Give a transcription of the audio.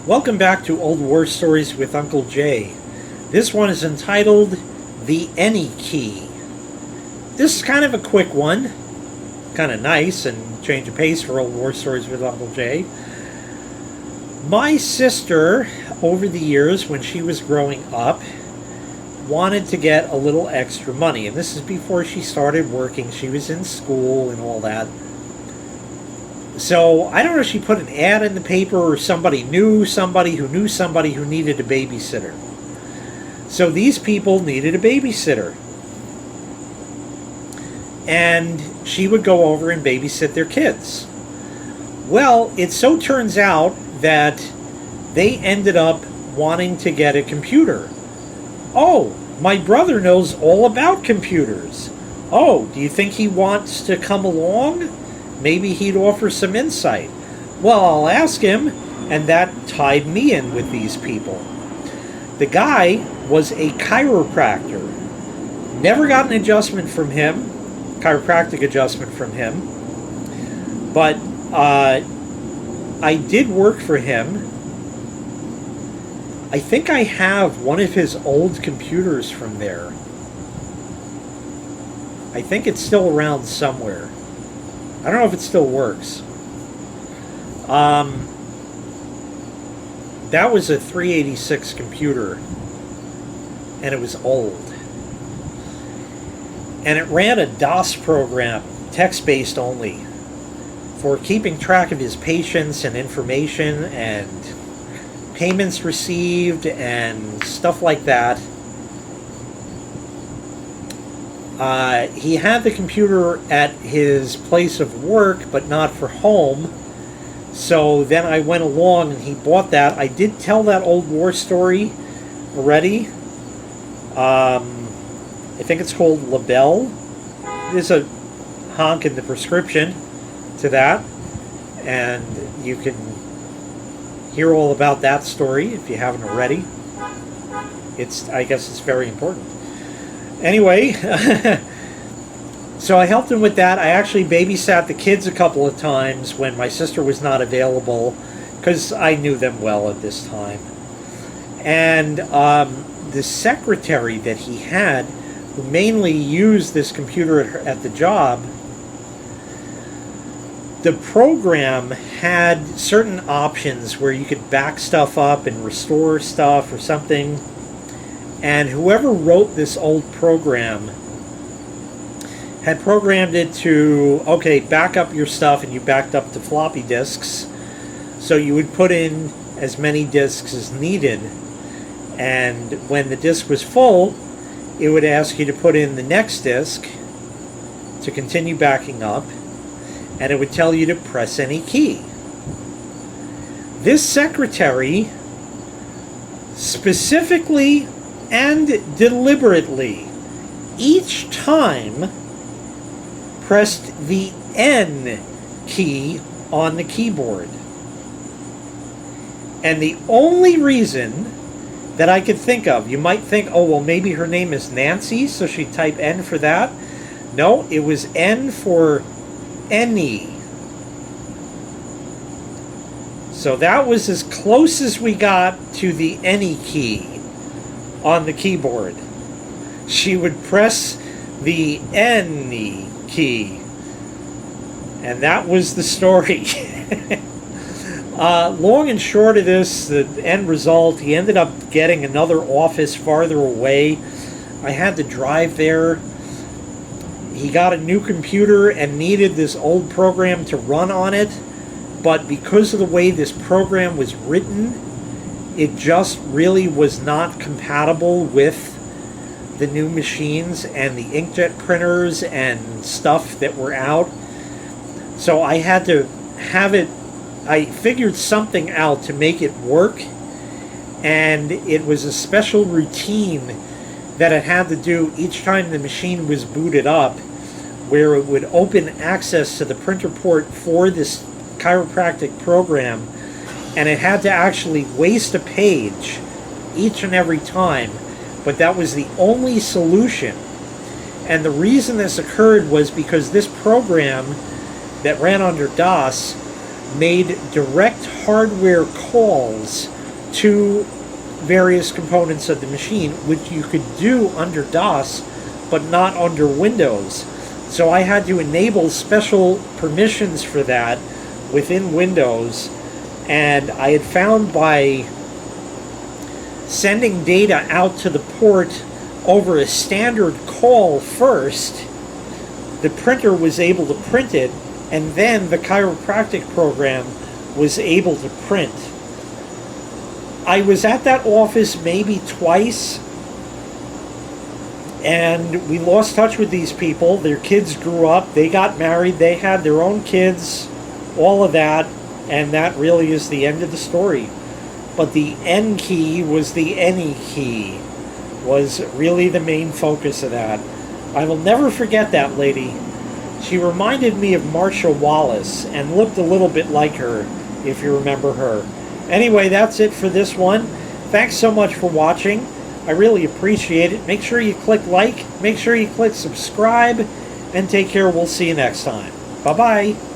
Welcome back to Old War Stories with Uncle Jay. This one is entitled The Any Key. This is kind of a quick one, kind of nice and change of pace for Old War Stories with Uncle Jay. My sister, over the years when she was growing up, wanted to get a little extra money, and this is before she started working. She was in school and all that. So I don't know if she put an ad in the paper or somebody knew somebody who knew somebody who needed a babysitter. So these people needed a babysitter. And she would go over and babysit their kids. Well, it so turns out that they ended up wanting to get a computer. Oh, my brother knows all about computers. Oh, do you think he wants to come along? Maybe he'd offer some insight. Well, I'll ask him, and that tied me in with these people. The guy was a chiropractor. Never got an adjustment from him, chiropractic adjustment from him, but I did work for him. I think I have one of his old computers from there. I think it's still around somewhere. I don't know if it still works. That was a 386 computer, and it was old. And it ran a DOS program, text-based only, for keeping track of his patients and information and payments received and stuff like that. He had the computer at his place of work, but not for home. So then I went along and he bought that. I did tell that old war story already. I think it's called LaBelle. There's a honk in the prescription to that. And you can hear all about that story if you haven't already. I guess it's very important. Anyway, so I helped him with that. I actually babysat the kids a couple of times when my sister was not available, because I knew them well at this time. And the secretary that he had, who mainly used this computer at the job, the program had certain options where you could back stuff up and restore stuff or something. And whoever wrote this old program had programmed it to, okay, back up your stuff, and you backed up to floppy disks. So you would put in as many disks as needed. And when the disk was full, it would ask you to put in the next disk to continue backing up. And it would tell you to press any key. This secretary specifically and deliberately each time pressed the N key on the keyboard. And the only reason that I could think of, you might think, oh, well, maybe her name is Nancy, so she'd type N for that. No, it was N for any. So that was as close as we got to the any key on the keyboard. She would press the any key, and that was the story. Long and short of this, the end result, he ended up getting another office farther away. I had to drive there. He got a new computer and needed this old program to run on it, but because of the way this program was written, it just really was not compatible with the new machines and the inkjet printers and stuff that were out. So I had to have it, I figured something out to make it work, and it was a special routine that it had to do each time the machine was booted up, where it would open access to the printer port for this chiropractic program, and it had to actually waste a page each and every time, but that was the only solution. And the reason this occurred was because this program that ran under DOS made direct hardware calls to various components of the machine, which you could do under DOS, but not under Windows. So I had to enable special permissions for that within Windows, and I had found by sending data out to the port over a standard call first, the printer was able to print it, and then the chiropractic program was able to print. I was at that office maybe twice, and we lost touch with these people. Their kids grew up, they got married, they had their own kids, all of that, and that really is the end of the story. But the N key was the any key, was really the main focus of that. I will never forget that lady. She reminded me of Marcia Wallace and looked a little bit like her, if you remember her. Anyway, that's it for this one. Thanks so much for watching. I really appreciate it. Make sure you click like, make sure you click subscribe, and take care. We'll see you next time. Bye-bye.